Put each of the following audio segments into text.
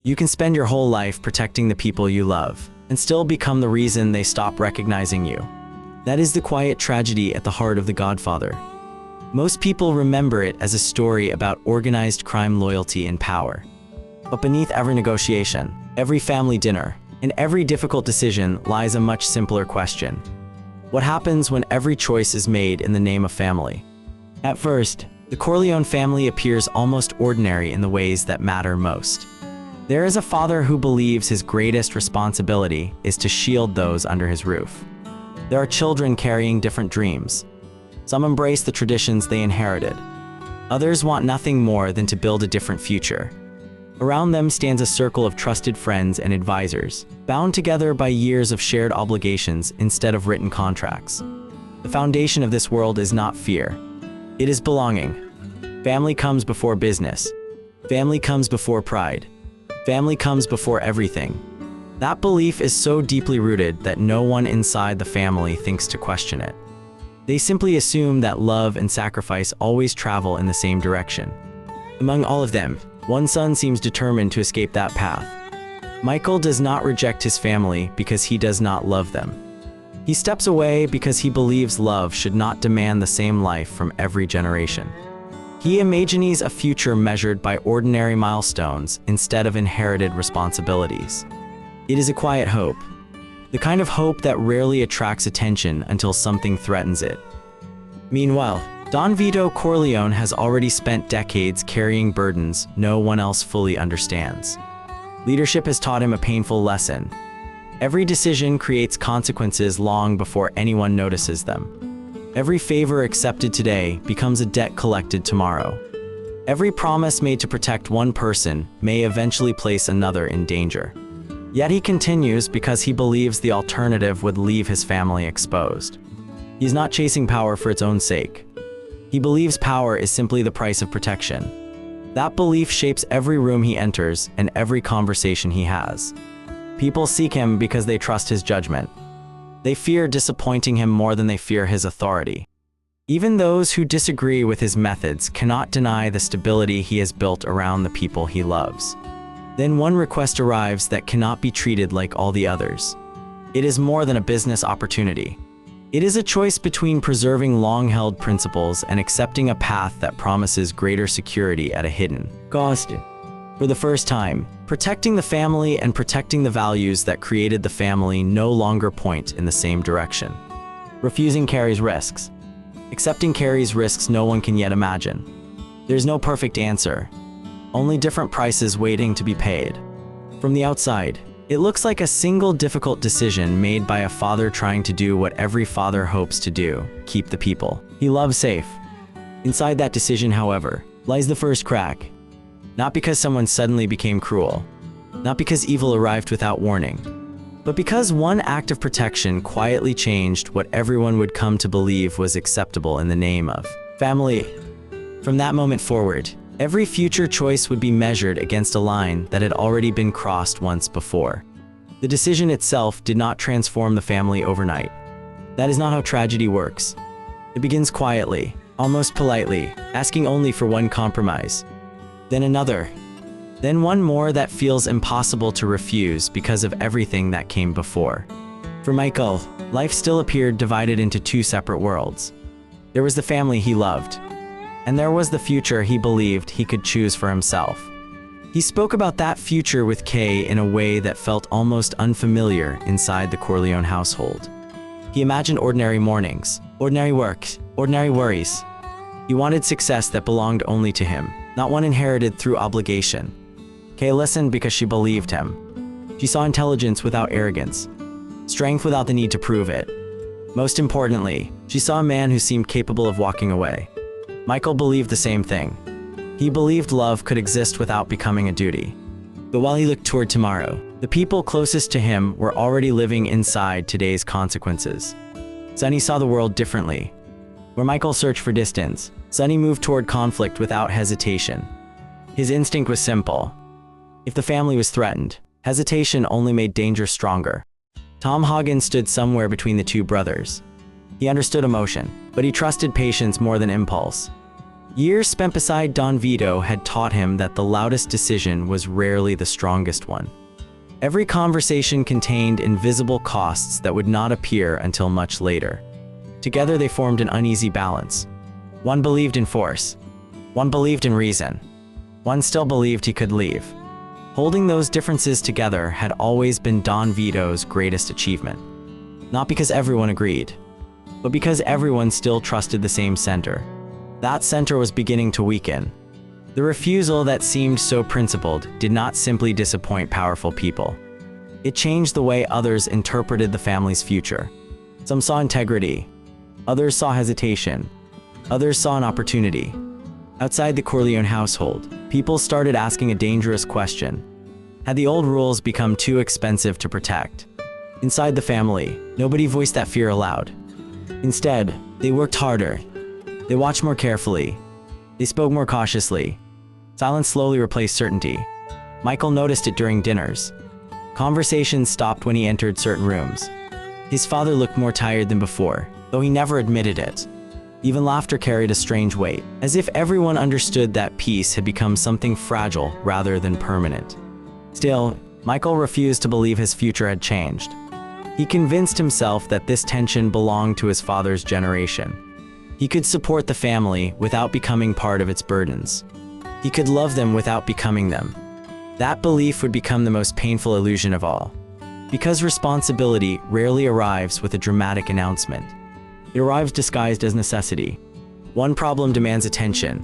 You can spend your whole life protecting the people you love, and still become the reason they stop recognizing you. That is the quiet tragedy at the heart of The Godfather. Most people remember it as a story about organized crime, loyalty, and power. But beneath every negotiation, every family dinner, and every difficult decision lies a much simpler question. What happens when every choice is made in the name of family? At first, the Corleone family appears almost ordinary in the ways that matter most. There is a father who believes his greatest responsibility is to shield those under his roof. There are children carrying different dreams. Some embrace the traditions they inherited. Others want nothing more than to build a different future. Around them stands a circle of trusted friends and advisors, bound together by years of shared obligations instead of written contracts. The foundation of this world is not fear. It is belonging. Family comes before business. Family comes before pride. Family comes before everything. That belief is so deeply rooted that no one inside the family thinks to question it. They simply assume that love and sacrifice always travel in the same direction. Among all of them, one son seems determined to escape that path. Michael does not reject his family because he does not love them. He steps away because he believes love should not demand the same life from every generation. He imagines a future measured by ordinary milestones instead of inherited responsibilities. It is a quiet hope, the kind of hope that rarely attracts attention until something threatens it. Meanwhile, Don Vito Corleone has already spent decades carrying burdens no one else fully understands. Leadership has taught him a painful lesson. Every decision creates consequences long before anyone notices them. Every favor accepted today becomes a debt collected tomorrow. Every promise made to protect one person may eventually place another in danger. Yet he continues because he believes the alternative would leave his family exposed. He's not chasing power for its own sake. He believes power is simply the price of protection. That belief shapes every room he enters and every conversation he has. People seek him because they trust his judgment. They fear disappointing him more than they fear his authority. Even those who disagree with his methods cannot deny the stability he has built around the people he loves. Then one request arrives that cannot be treated like all the others. It is more than a business opportunity. It is a choice between preserving long-held principles and accepting a path that promises greater security at a hidden cost. For the first time, protecting the family and protecting the values that created the family no longer point in the same direction. Refusing carries risks. Accepting carries risks no one can yet imagine. There's no perfect answer, only different prices waiting to be paid. From the outside, it looks like a single difficult decision made by a father trying to do what every father hopes to do: keep the people he loves safe. Inside that decision, however, lies the first crack. Not because someone suddenly became cruel, not because evil arrived without warning, but because one act of protection quietly changed what everyone would come to believe was acceptable in the name of family. From that moment forward, every future choice would be measured against a line that had already been crossed once before. The decision itself did not transform the family overnight. That is not how tragedy works. It begins quietly, almost politely, asking only for one compromise. Then another. Then one more that feels impossible to refuse because of everything that came before. For Michael, life still appeared divided into two separate worlds. There was the family he loved, and there was the future he believed he could choose for himself. He spoke about that future with Kay in a way that felt almost unfamiliar inside the Corleone household. He imagined ordinary mornings, ordinary work, ordinary worries. He wanted success that belonged only to him, not one inherited through obligation. Kay listened because she believed him. She saw intelligence without arrogance, strength without the need to prove it. Most importantly, she saw a man who seemed capable of walking away. Michael believed the same thing. He believed love could exist without becoming a duty. But while he looked toward tomorrow, the people closest to him were already living inside today's consequences. Sonny saw the world differently. Where Michael searched for distance, Sonny moved toward conflict without hesitation. His instinct was simple. If the family was threatened, hesitation only made danger stronger. Tom Hagen stood somewhere between the two brothers. He understood emotion, but he trusted patience more than impulse. Years spent beside Don Vito had taught him that the loudest decision was rarely the strongest one. Every conversation contained invisible costs that would not appear until much later. Together they formed an uneasy balance. One believed in force. One believed in reason. One still believed he could leave. Holding those differences together had always been Don Vito's greatest achievement. Not because everyone agreed, but because everyone still trusted the same center. That center was beginning to weaken. The refusal that seemed so principled did not simply disappoint powerful people. It changed the way others interpreted the family's future. Some saw integrity. Others saw hesitation. Others saw an opportunity. Outside the Corleone household, people started asking a dangerous question. Had the old rules become too expensive to protect? Inside the family, nobody voiced that fear aloud. Instead, they worked harder. They watched more carefully. They spoke more cautiously. Silence slowly replaced certainty. Michael noticed it during dinners. Conversations stopped when he entered certain rooms. His father looked more tired than before, though he never admitted it. Even laughter carried a strange weight, as if everyone understood that peace had become something fragile rather than permanent. Still, Michael refused to believe his future had changed. He convinced himself that this tension belonged to his father's generation. He could support the family without becoming part of its burdens. He could love them without becoming them. That belief would become the most painful illusion of all. Because responsibility rarely arrives with a dramatic announcement. It arrives disguised as necessity. One problem demands attention.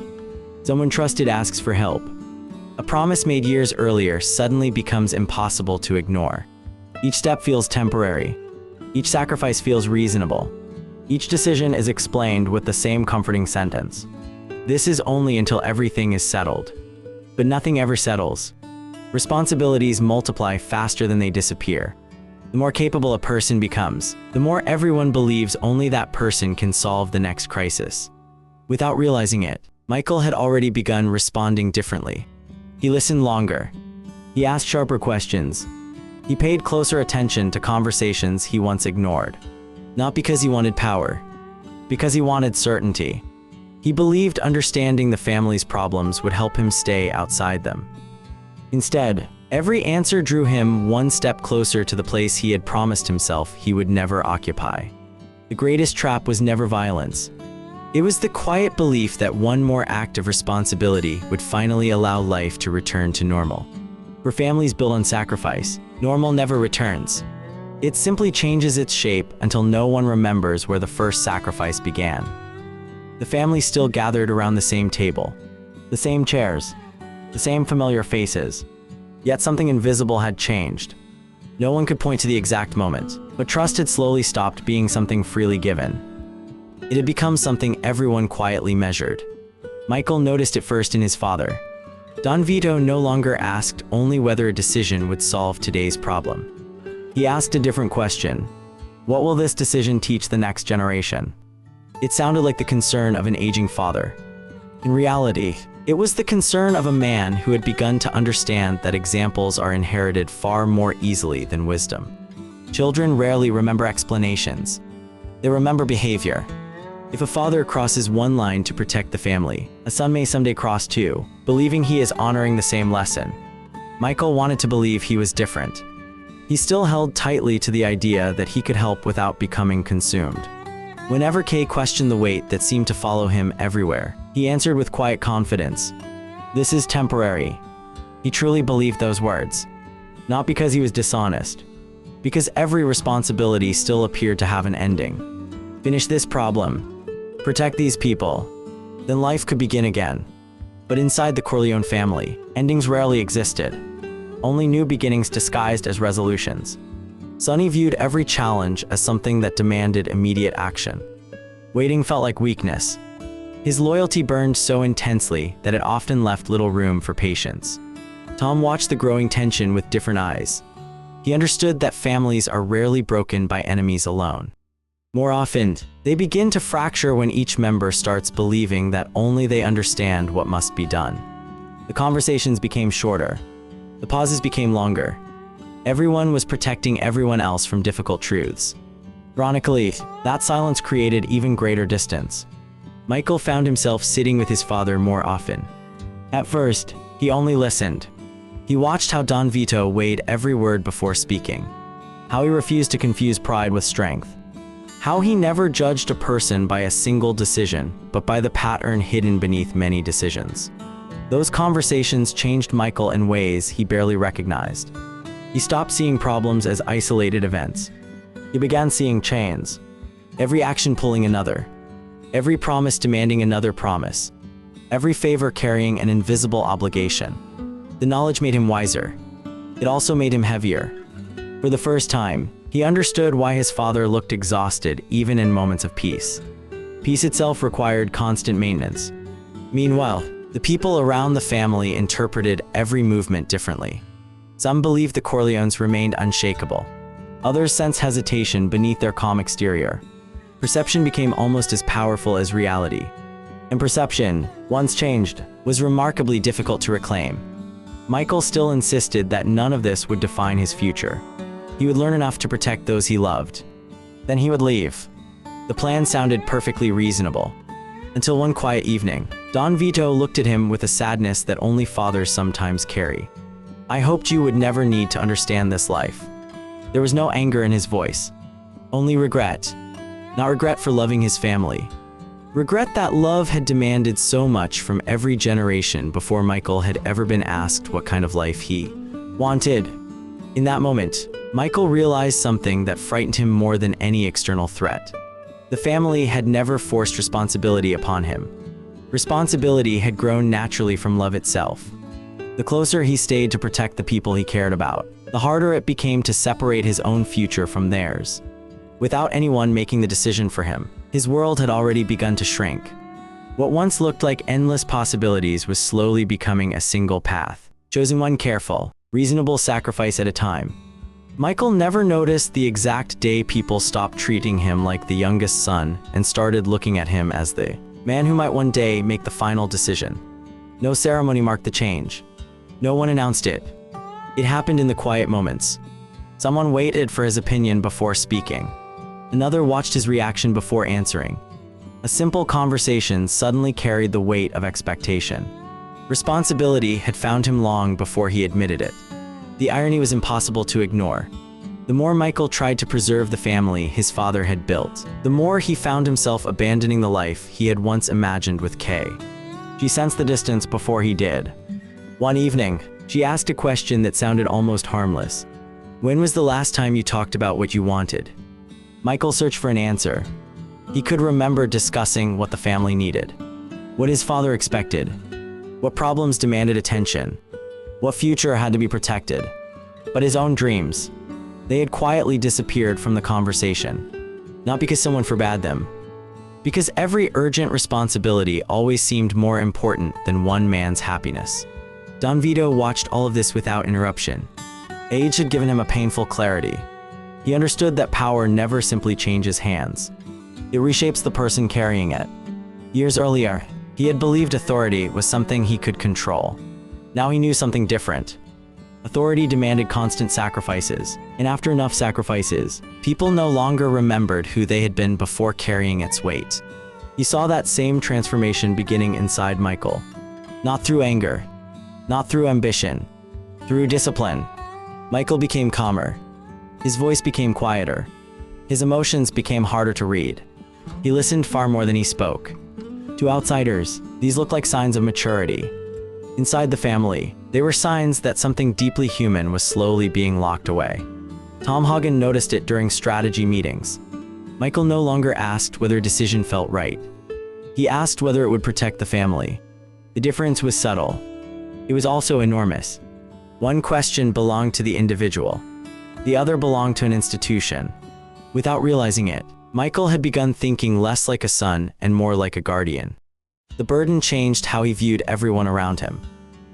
Someone trusted asks for help. A promise made years earlier suddenly becomes impossible to ignore. Each step feels temporary. Each sacrifice feels reasonable. Each decision is explained with the same comforting sentence. This is only until everything is settled. But nothing ever settles. Responsibilities multiply faster than they disappear. The more capable a person becomes, the more everyone believes only that person can solve the next crisis. Without realizing it, Michael had already begun responding differently. He listened longer. He asked sharper questions. He paid closer attention to conversations he once ignored. Not because he wanted power, because he wanted certainty. He believed understanding the family's problems would help him stay outside them. Instead, every answer drew him one step closer to the place he had promised himself he would never occupy. The greatest trap was never violence. It was the quiet belief that one more act of responsibility would finally allow life to return to normal. For families built on sacrifice, normal never returns. It simply changes its shape until no one remembers where the first sacrifice began. The family still gathered around the same table, the same chairs, the same familiar faces. Yet something invisible had changed. No one could point to the exact moment, but trust had slowly stopped being something freely given. It had become something everyone quietly measured. Michael noticed it first in his father. Don Vito no longer asked only whether a decision would solve today's problem. He asked a different question. What will this decision teach the next generation? It sounded like the concern of an aging father. In reality, it was the concern of a man who had begun to understand that examples are inherited far more easily than wisdom. Children rarely remember explanations. They remember behavior. If a father crosses one line to protect the family, a son may someday cross two, believing he is honoring the same lesson. Michael wanted to believe he was different. He still held tightly to the idea that he could help without becoming consumed. Whenever Kay questioned the weight that seemed to follow him everywhere, he answered with quiet confidence. This is temporary. He truly believed those words. Not because he was dishonest, because every responsibility still appeared to have an ending. Finish this problem. Protect these people. Then life could begin again. But inside the Corleone family, endings rarely existed. Only new beginnings disguised as resolutions. Sonny viewed every challenge as something that demanded immediate action. Waiting felt like weakness. His loyalty burned so intensely that it often left little room for patience. Tom watched the growing tension with different eyes. He understood that families are rarely broken by enemies alone. More often, they begin to fracture when each member starts believing that only they understand what must be done. The conversations became shorter. The pauses became longer. Everyone was protecting everyone else from difficult truths. Ironically, that silence created even greater distance. Michael found himself sitting with his father more often. At first, he only listened. He watched how Don Vito weighed every word before speaking, how he refused to confuse pride with strength, how he never judged a person by a single decision, but by the pattern hidden beneath many decisions. Those conversations changed Michael in ways he barely recognized. He stopped seeing problems as isolated events. He began seeing chains, every action pulling another, every promise demanding another promise, every favor carrying an invisible obligation. The knowledge made him wiser. It also made him heavier. For the first time, he understood why his father looked exhausted even in moments of peace. Peace itself required constant maintenance. Meanwhile, the people around the family interpreted every movement differently. Some believed the Corleones remained unshakable. Others sensed hesitation beneath their calm exterior. Perception became almost as powerful as reality. And perception, once changed, was remarkably difficult to reclaim. Michael still insisted that none of this would define his future. He would learn enough to protect those he loved. Then he would leave. The plan sounded perfectly reasonable. Until one quiet evening, Don Vito looked at him with a sadness that only fathers sometimes carry. "I hoped you would never need to understand this life." There was no anger in his voice, only regret. Not regret for loving his family. Regret that love had demanded so much from every generation before Michael had ever been asked what kind of life he wanted. In that moment, Michael realized something that frightened him more than any external threat. The family had never forced responsibility upon him. Responsibility had grown naturally from love itself. The closer he stayed to protect the people he cared about, the harder it became to separate his own future from theirs. Without anyone making the decision for him, his world had already begun to shrink. What once looked like endless possibilities was slowly becoming a single path, choosing one careful, reasonable sacrifice at a time. Michael never noticed the exact day people stopped treating him like the youngest son and started looking at him as the man who might one day make the final decision. No ceremony marked the change. No one announced it. It happened in the quiet moments. Someone waited for his opinion before speaking. Another watched his reaction before answering. A simple conversation suddenly carried the weight of expectation. Responsibility had found him long before he admitted it. The irony was impossible to ignore. The more Michael tried to preserve the family his father had built, the more he found himself abandoning the life he had once imagined with Kay. She sensed the distance before he did. One evening, she asked a question that sounded almost harmless. "When was the last time you talked about what you wanted?" Michael searched for an answer. He could remember discussing what the family needed, what his father expected, what problems demanded attention, what future had to be protected. But his own dreams, they had quietly disappeared from the conversation. Not because someone forbade them, because every urgent responsibility always seemed more important than one man's happiness. Don Vito watched all of this without interruption. Age had given him a painful clarity. He understood that power never simply changes hands. It reshapes the person carrying it. Years earlier, he had believed authority was something he could control. Now he knew something different. Authority demanded constant sacrifices, and after enough sacrifices, people no longer remembered who they had been before carrying its weight. He saw that same transformation beginning inside Michael. Not through anger, not through ambition, through discipline. Michael became calmer. His voice became quieter. His emotions became harder to read. He listened far more than he spoke. To outsiders, these looked like signs of maturity. Inside the family, they were signs that something deeply human was slowly being locked away. Tom Hagen noticed it during strategy meetings. Michael no longer asked whether a decision felt right. He asked whether it would protect the family. The difference was subtle. It was also enormous. One question belonged to the individual. The other belonged to an institution. Without realizing it, Michael had begun thinking less like a son and more like a guardian. The burden changed how he viewed everyone around him.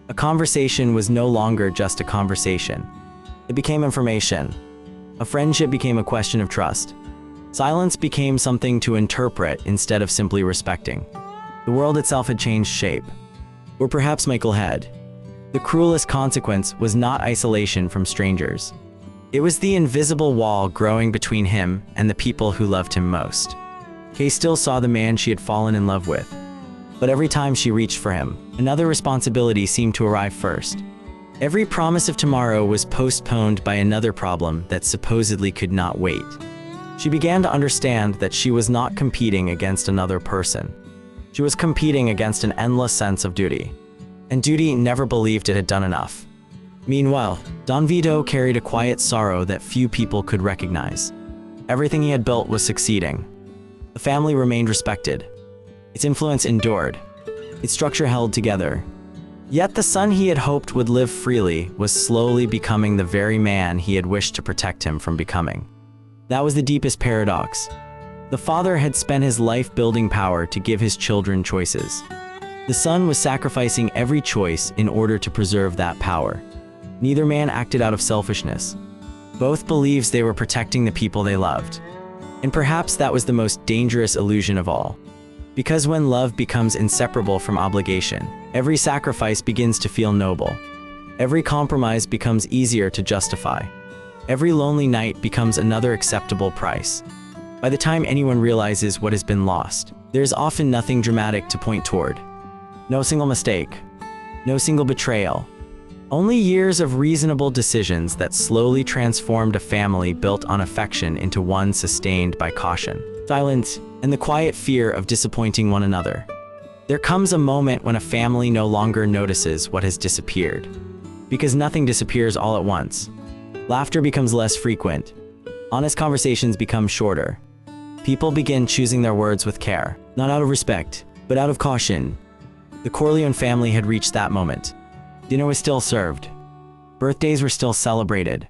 A conversation was no longer just a conversation. It became information. A friendship became a question of trust. Silence became something to interpret instead of simply respecting. The world itself had changed shape. Or perhaps Michael had. The cruelest consequence was not isolation from strangers. It was the invisible wall growing between him and the people who loved him most. Kay still saw the man she had fallen in love with. But every time she reached for him, another responsibility seemed to arrive first. Every promise of tomorrow was postponed by another problem that supposedly could not wait. She began to understand that she was not competing against another person. She was competing against an endless sense of duty. And duty never believed it had done enough. Meanwhile, Don Vito carried a quiet sorrow that few people could recognize. Everything he had built was succeeding. The family remained respected. Its influence endured. Its structure held together. Yet the son he had hoped would live freely was slowly becoming the very man he had wished to protect him from becoming. That was the deepest paradox. The father had spent his life building power to give his children choices. The son was sacrificing every choice in order to preserve that power. Neither man acted out of selfishness. Both believed they were protecting the people they loved. And perhaps that was the most dangerous illusion of all. Because when love becomes inseparable from obligation, every sacrifice begins to feel noble. Every compromise becomes easier to justify. Every lonely night becomes another acceptable price. By the time anyone realizes what has been lost, there's often nothing dramatic to point toward. No single mistake. No single betrayal. Only years of reasonable decisions that slowly transformed a family built on affection into one sustained by caution, silence, and the quiet fear of disappointing one another. There comes a moment when a family no longer notices what has disappeared. Because nothing disappears all at once. Laughter becomes less frequent. Honest conversations become shorter. People begin choosing their words with care, not out of respect, but out of caution. The Corleone family had reached that moment. Dinner was still served. Birthdays were still celebrated.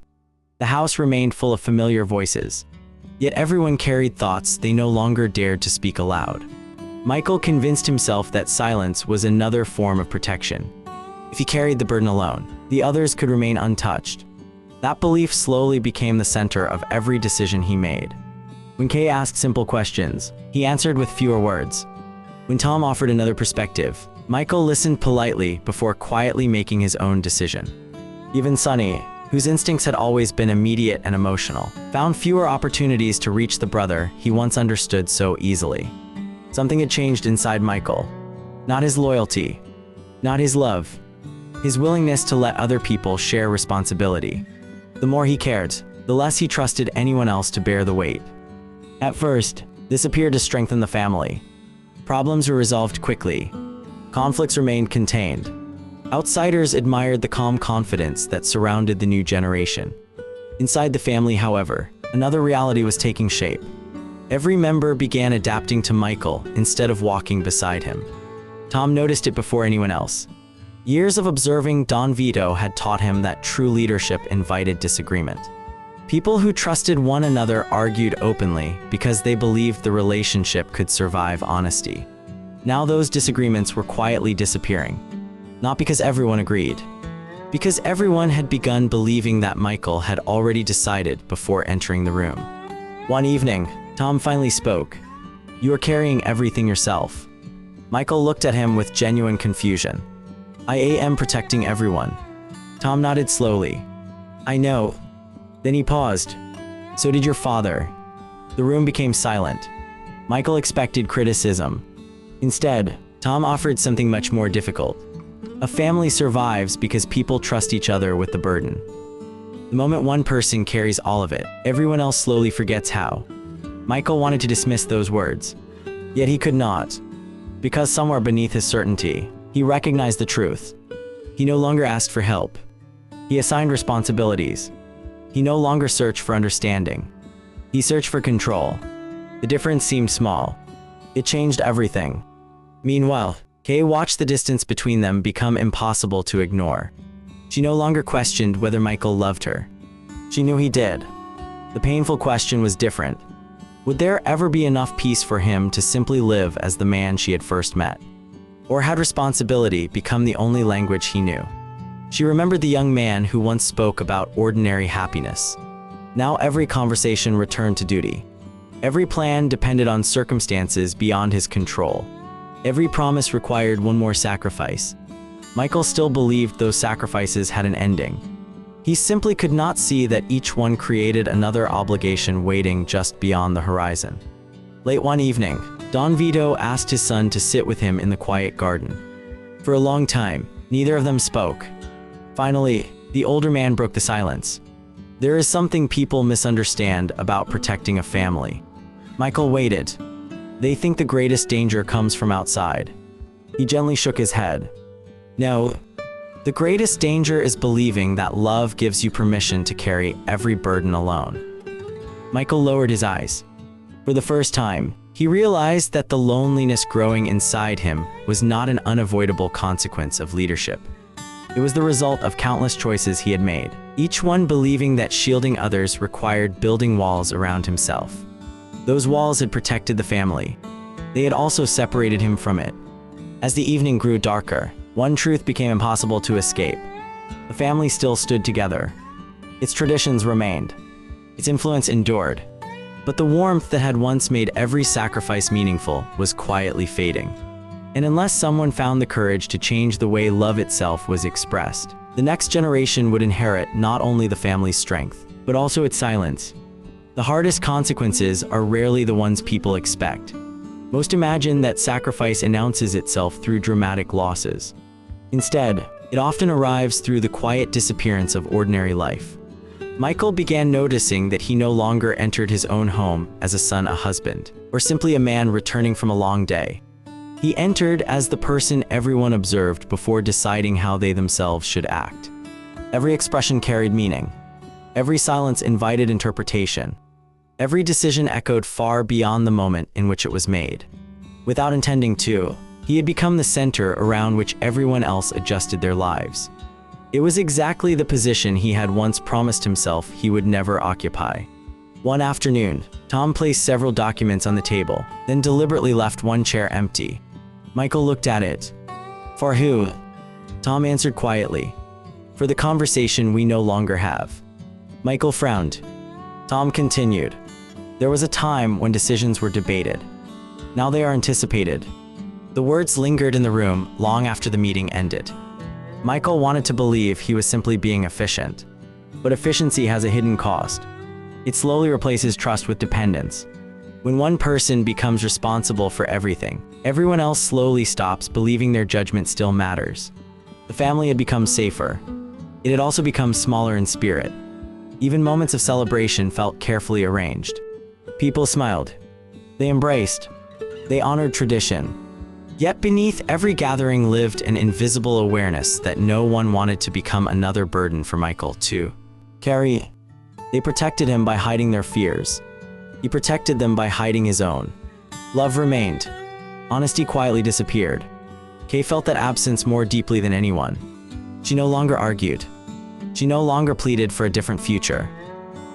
The house remained full of familiar voices. Yet everyone carried thoughts they no longer dared to speak aloud. Michael convinced himself that silence was another form of protection. If he carried the burden alone, the others could remain untouched. That belief slowly became the center of every decision he made. When Kay asked simple questions, he answered with fewer words. When Tom offered another perspective, Michael listened politely before quietly making his own decision. Even Sonny, whose instincts had always been immediate and emotional, found fewer opportunities to reach the brother he once understood so easily. Something had changed inside Michael. Not his loyalty, not his love, his willingness to let other people share responsibility. The more he cared, the less he trusted anyone else to bear the weight. At first, this appeared to strengthen the family. Problems were resolved quickly. Conflicts remained contained. Outsiders admired the calm confidence that surrounded the new generation. Inside the family, however, another reality was taking shape. Every member began adapting to Michael instead of walking beside him. Tom noticed it before anyone else. Years of observing Don Vito had taught him that true leadership invited disagreement. People who trusted one another argued openly because they believed the relationship could survive honesty. Now those disagreements were quietly disappearing. Not because everyone agreed. Because everyone had begun believing that Michael had already decided before entering the room. One evening, Tom finally spoke. "You are carrying everything yourself." Michael looked at him with genuine confusion. "I am protecting everyone." Tom nodded slowly. "I know." Then he paused. "So did your father." The room became silent. Michael expected criticism. Instead, Tom offered something much more difficult. A family survives because people trust each other with the burden. The moment one person carries all of it, everyone else slowly forgets how. Michael wanted to dismiss those words. Yet he could not. Because somewhere beneath his certainty, he recognized the truth. He no longer asked for help. He assigned responsibilities. He no longer searched for understanding. He searched for control. The difference seemed small. It changed everything. Meanwhile, Kay watched the distance between them become impossible to ignore. She no longer questioned whether Michael loved her. She knew he did. The painful question was different. Would there ever be enough peace for him to simply live as the man she had first met? Or had responsibility become the only language he knew? She remembered the young man who once spoke about ordinary happiness. Now every conversation returned to duty. Every plan depended on circumstances beyond his control. Every promise required one more sacrifice. Michael still believed those sacrifices had an ending. He simply could not see that each one created another obligation waiting just beyond the horizon. Late one evening, Don Vito asked his son to sit with him in the quiet garden. For a long time, neither of them spoke. Finally, the older man broke the silence. There is something people misunderstand about protecting a family. Michael waited. They think the greatest danger comes from outside. He gently shook his head. No, the greatest danger is believing that love gives you permission to carry every burden alone. Michael lowered his eyes. For the first time, he realized that the loneliness growing inside him was not an unavoidable consequence of leadership. It was the result of countless choices he had made, each one believing that shielding others required building walls around himself. Those walls had protected the family. They had also separated him from it. As the evening grew darker, one truth became impossible to escape. The family still stood together. Its traditions remained. Its influence endured. But the warmth that had once made every sacrifice meaningful was quietly fading. And unless someone found the courage to change the way love itself was expressed, the next generation would inherit not only the family's strength, but also its silence. The hardest consequences are rarely the ones people expect. Most imagine that sacrifice announces itself through dramatic losses. Instead, it often arrives through the quiet disappearance of ordinary life. Michael began noticing that he no longer entered his own home as a son, a husband, or simply a man returning from a long day. He entered as the person everyone observed before deciding how they themselves should act. Every expression carried meaning. Every silence invited interpretation. Every decision echoed far beyond the moment in which it was made. Without intending to, he had become the center around which everyone else adjusted their lives. It was exactly the position he had once promised himself he would never occupy. One afternoon, Tom placed several documents on the table, then deliberately left one chair empty. Michael looked at it. "For who?" Tom answered quietly. "For the conversation we no longer have." Michael frowned. Tom continued. "There was a time when decisions were debated. Now they are anticipated." The words lingered in the room long after the meeting ended. Michael wanted to believe he was simply being efficient. But efficiency has a hidden cost. It slowly replaces trust with dependence. When one person becomes responsible for everything, everyone else slowly stops believing their judgment still matters. The family had become safer. It had also become smaller in spirit. Even moments of celebration felt carefully arranged. People smiled. They embraced. They honored tradition. Yet beneath every gathering lived an invisible awareness that no one wanted to become another burden for Michael to carry. They protected him by hiding their fears. He protected them by hiding his own. Love remained. Honesty quietly disappeared. Kay felt that absence more deeply than anyone. She no longer argued. She no longer pleaded for a different future.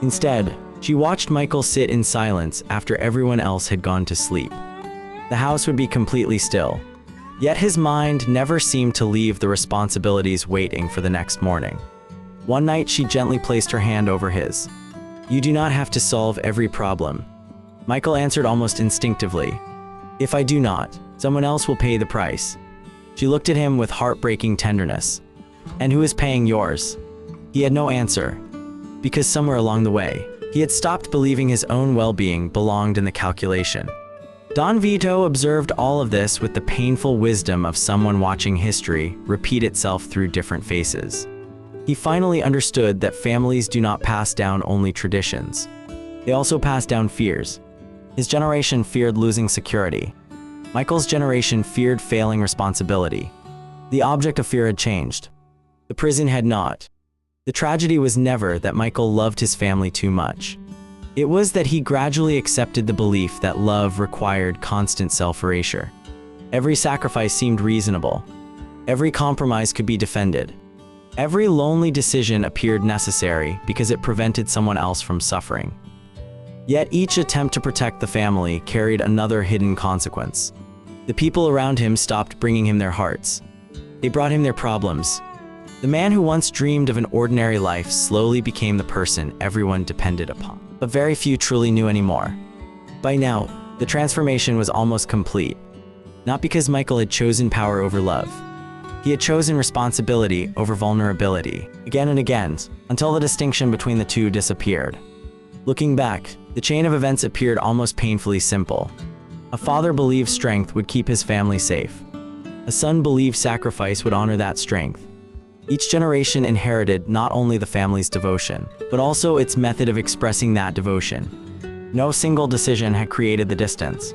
Instead, she watched Michael sit in silence after everyone else had gone to sleep. The house would be completely still. Yet his mind never seemed to leave the responsibilities waiting for the next morning. One night she gently placed her hand over his. "You do not have to solve every problem." Michael answered almost instinctively. "If I do not, someone else will pay the price." She looked at him with heartbreaking tenderness. "And who is paying yours?" He had no answer. Because somewhere along the way, he had stopped believing his own well-being belonged in the calculation. Don Vito observed all of this with the painful wisdom of someone watching history repeat itself through different faces. He finally understood that families do not pass down only traditions. They also pass down fears. His generation feared losing security. Michael's generation feared failing responsibility. The object of fear had changed. The prison had not. The tragedy was never that Michael loved his family too much. It was that he gradually accepted the belief that love required constant self-erasure. Every sacrifice seemed reasonable. Every compromise could be defended. Every lonely decision appeared necessary because it prevented someone else from suffering. Yet each attempt to protect the family carried another hidden consequence. The people around him stopped bringing him their hearts. They brought him their problems. The man who once dreamed of an ordinary life slowly became the person everyone depended upon, but very few truly knew anymore. By now, the transformation was almost complete. Not because Michael had chosen power over love. He had chosen responsibility over vulnerability, again and again, until the distinction between the two disappeared. Looking back, The chain of events appeared almost painfully simple. A father believed strength would keep his family safe. A son believed sacrifice would honor that strength. Each generation inherited not only the family's devotion, but also its method of expressing that devotion. No single decision had created the distance.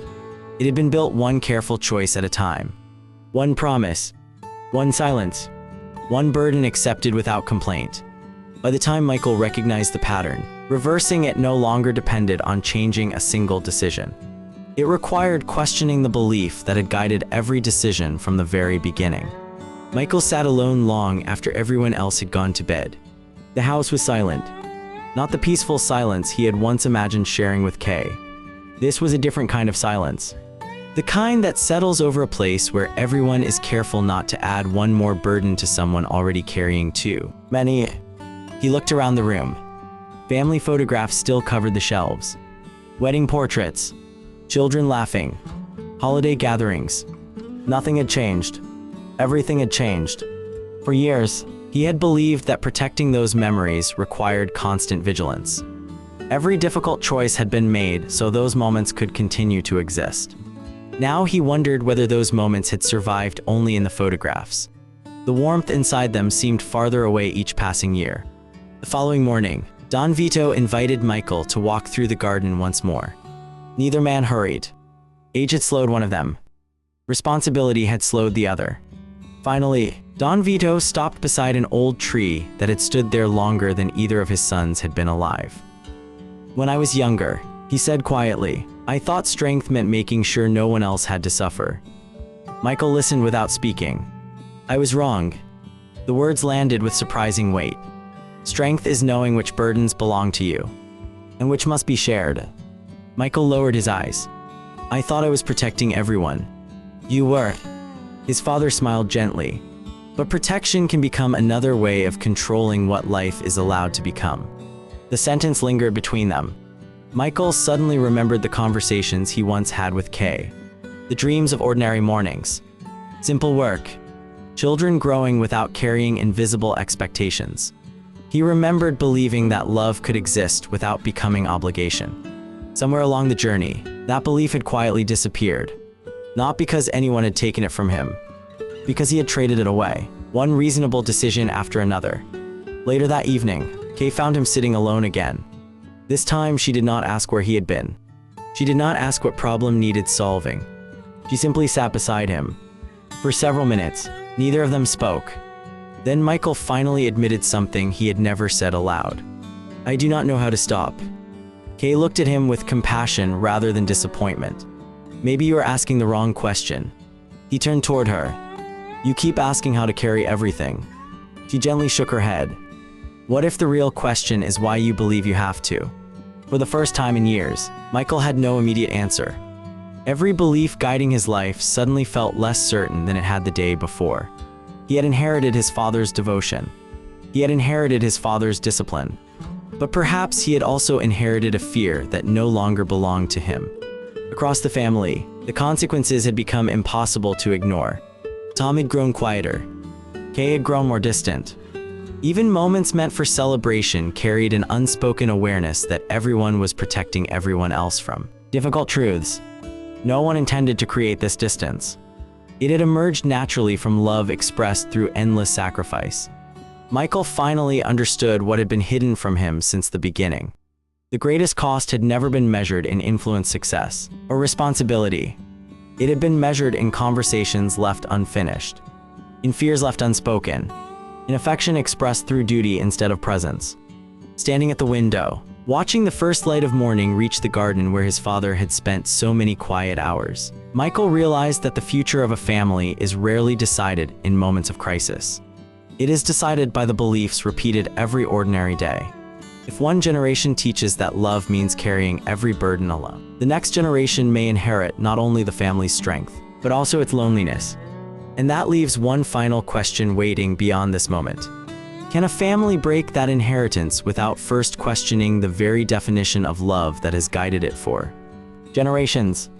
It had been built one careful choice at a time. One promise, one silence, one burden accepted without complaint. By the time Michael recognized the pattern, reversing it no longer depended on changing a single decision. It required questioning the belief that had guided every decision from the very beginning. Michael sat alone long after everyone else had gone to bed. The house was silent. Not the peaceful silence he had once imagined sharing with Kay. This was a different kind of silence. The kind that settles over a place where everyone is careful not to add one more burden to someone already carrying too many. He looked around the room. Family photographs still covered the shelves. Wedding portraits, children laughing, holiday gatherings. Nothing had changed. Everything had changed. For years, he had believed that protecting those memories required constant vigilance. Every difficult choice had been made so those moments could continue to exist. Now he wondered whether those moments had survived only in the photographs. The warmth inside them seemed farther away each passing year. The following morning, Don Vito invited Michael to walk through the garden once more. Neither man hurried. Age had slowed one of them. Responsibility had slowed the other. Finally, Don Vito stopped beside an old tree that had stood there longer than either of his sons had been alive. "When I was younger," he said quietly, "I thought strength meant making sure no one else had to suffer." Michael listened without speaking. "I was wrong." The words landed with surprising weight. Strength is knowing which burdens belong to you, and which must be shared. Michael lowered his eyes. "I thought I was protecting everyone." "You were." His father smiled gently. "But protection can become another way of controlling what life is allowed to become." The sentence lingered between them. Michael suddenly remembered the conversations he once had with Kay. The dreams of ordinary mornings. Simple work. Children growing without carrying invisible expectations. He remembered believing that love could exist without becoming obligation. Somewhere along the journey, that belief had quietly disappeared. Not because anyone had taken it from him, because he had traded it away, one reasonable decision after another. Later that evening, Kay found him sitting alone again. This time, she did not ask where he had been. She did not ask what problem needed solving. She simply sat beside him. For several minutes, neither of them spoke. Then Michael finally admitted something he had never said aloud. "I do not know how to stop." Kay looked at him with compassion rather than disappointment. "Maybe you are asking the wrong question." He turned toward her. "You keep asking how to carry everything." She gently shook her head. "What if the real question is why you believe you have to?" For the first time in years, Michael had no immediate answer. Every belief guiding his life suddenly felt less certain than it had the day before. He had inherited his father's devotion. He had inherited his father's discipline. But perhaps he had also inherited a fear that no longer belonged to him. Across the family, the consequences had become impossible to ignore. Tom had grown quieter. Kay had grown more distant. Even moments meant for celebration carried an unspoken awareness that everyone was protecting everyone else from difficult truths. No one intended to create this distance. It had emerged naturally from love expressed through endless sacrifice. Michael finally understood what had been hidden from him since the beginning. The greatest cost had never been measured in influence, success, or responsibility. It had been measured in conversations left unfinished, in fears left unspoken, in affection expressed through duty instead of presence. Standing at the window, watching the first light of morning reach the garden where his father had spent so many quiet hours, Michael realized that the future of a family is rarely decided in moments of crisis. It is decided by the beliefs repeated every ordinary day. If one generation teaches that love means carrying every burden alone, the next generation may inherit not only the family's strength, but also its loneliness. And that leaves one final question waiting beyond this moment. Can a family break that inheritance without first questioning the very definition of love that has guided it for generations?